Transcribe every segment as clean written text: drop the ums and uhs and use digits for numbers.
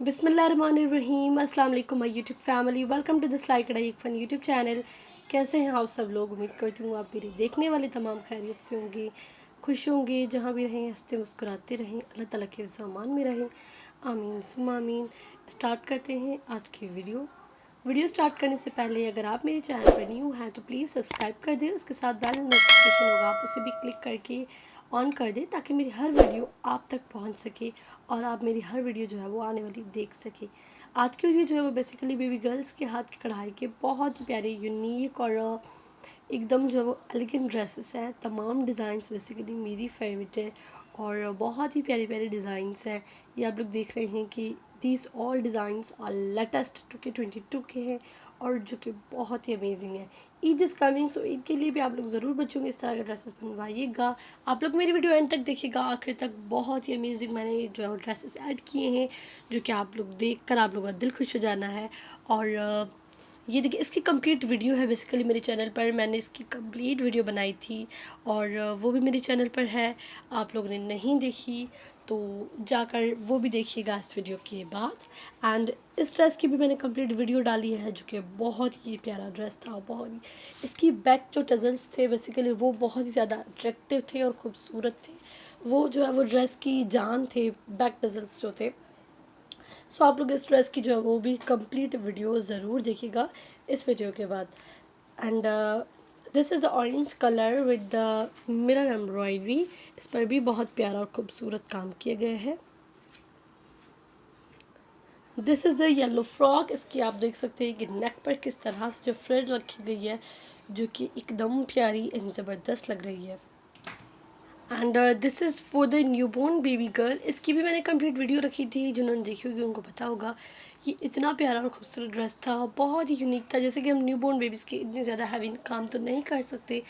बिस्मिल्लाहिर्रहमानिर्रहीम। अस्सलाम वालेकुम my YouTube family, welcome to this like Kadhai fun YouTube channel. कैसे हैं आप सब लोग? उम्मीद करती हूँ आप मेरे देखने वाले तमाम खैरियत से होंगे, खुश होंगे, जहाँ भी रहें हंसते मुस्कुराते रहें, अल्लाह ताला के ज़मान में रहें, आमीन सुम्मा आमीन। स्टार्ट करते हैं आज की वीडियो स्टार्ट करने से पहले अगर आप मेरे चैनल पर न्यू हैं तो प्लीज़ सब्सक्राइब कर दें, उसके साथ बेल नोटिफिकेशन होगा आप उसे भी क्लिक करके ऑन कर दें ताकि मेरी हर वीडियो आप तक पहुंच सके और आप मेरी हर वीडियो जो है वो आने वाली देख सकें। आज की वीडियो जो है वो बेसिकली बेबी गर्ल्स के हाथ की कढ़ाई के बहुत ही प्यारे यूनिक और एकदम जो है वो एलिगेंट ड्रेसेस हैं। तमाम डिज़ाइंस बेसिकली मेरी फेवरेट है और बहुत ही प्यारे प्यारे डिज़ाइंस हैं। ये आप लोग देख रहे हैं कि these all designs are latest 2022 के हैं और जो कि बहुत ही अमेजिंग है। ईद इज़ कमिंग, सो ईद के लिए भी आप लोग ज़रूर बच्चों के इस तरह के ड्रेसेस बनवाइएगा। आप लोग मेरी वीडियो एंड तक देखिएगा, आखिर तक। बहुत ही अमेजिंग मैंने जो है वो ड्रेसेस ऐड किए हैं जो कि आप लोग देख कर आप लोगों का दिल खुश हो जाना है। और ये देखिए, इसकी कंप्लीट वीडियो है बेसिकली मेरे चैनल पर। मैंने इसकी कंप्लीट वीडियो बनाई थी और वो भी मेरे चैनल पर है। आप लोगों ने नहीं देखी तो जाकर वो भी देखिएगा इस वीडियो के बाद। एंड इस ड्रेस की भी मैंने कंप्लीट वीडियो डाली है जो कि बहुत ही प्यारा ड्रेस था। बहुत ही इसकी बैक जो टजल्स थे बेसिकली वो बहुत ही ज़्यादा अट्रैक्टिव थे और ख़ूबसूरत थे। वो जो है वो ड्रेस की जान थे, बैक टजल्स जो थे। सो आप लोग इस ड्रेस की जो है वो भी कंप्लीट वीडियो ज़रूर देखिएगा इस वीडियो के बाद। And this is the orange colour with the mirror embroidery. इस पर भी बहुत प्यारा और खूबसूरत काम किया गया है। This is the yellow frock. इसकी आप देख सकते हैं कि नेक पर किस तरह से जो फ्रिल रखी गई है जो कि एकदम प्यारी एंड ज़बरदस्त लग रही है। And this is for the newborn baby girl. इसकी भी मैंने कंप्लीट वीडियो रखी थी, जिन्होंने देखी होगी उनको पता होगा। ये इतना प्यारा और खूबसूरत ड्रेस था, बहुत ही यूनिक था। जैसे कि हम न्यूबॉर्न बेबीज़ के इतने ज़्यादा हैवी काम तो नहीं कर सकते,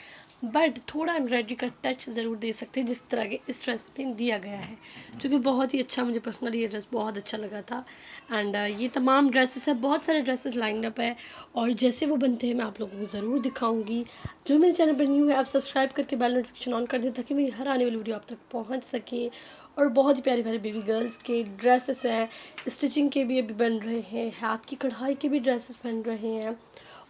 बट थोड़ा एम्ब्रॉयडरी का टच ज़रूर दे सकते हैं जिस तरह के इस ड्रेस में दिया गया है, जो कि बहुत ही अच्छा, मुझे पर्सनली ये ड्रेस बहुत अच्छा लगा था। एंड ये तमाम ड्रेसेस है, बहुत सारे ड्रेसेस लाइन अप है और जैसे वो बनते हैं मैं आप लोगों को ज़रूर दिखाऊंगी। जो मेरे चैनल पर न्यू है आप सब्सक्राइब करके बेल नोटिफिकेशन ऑन कर दें ताकि मेरी हर आने वाली वीडियो आप तक पहुंच सके। और बहुत ही प्यारे प्यारे बेबी गर्ल्स के ड्रेसेस हैं, स्टिचिंग के भी अभी बन रहे हैं, हाथ की कढ़ाई के भी ड्रेसेस बन रहे हैं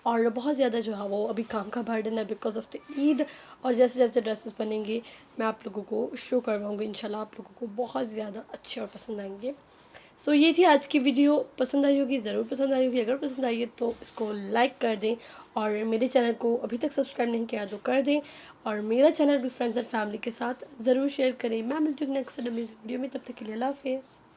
और बहुत ज़्यादा जो है वो अभी काम का बर्डन है बिकॉज ऑफ द ईद। और जैसे जैसे ड्रेसेस बनेंगे मैं आप लोगों को शो करवाऊँगी, इंशाल्लाह आप लोगों को बहुत ज़्यादा अच्छे और पसंद आएंगे। सो ये थी आज की वीडियो। पसंद आई होगी, ज़रूर पसंद आई होगी। अगर पसंद आई है तो इसको लाइक कर दें और मेरे चैनल को अभी तक सब्सक्राइब नहीं किया तो कर दें और मेरा चैनल भी फ्रेंड्स एंड फैमिली के साथ ज़रूर शेयर करें। मैं मिलती हूँ नेक्स्ट अमेजिंग वीडियो में, तब तक के लिए अल्लाह हाफ़िज़।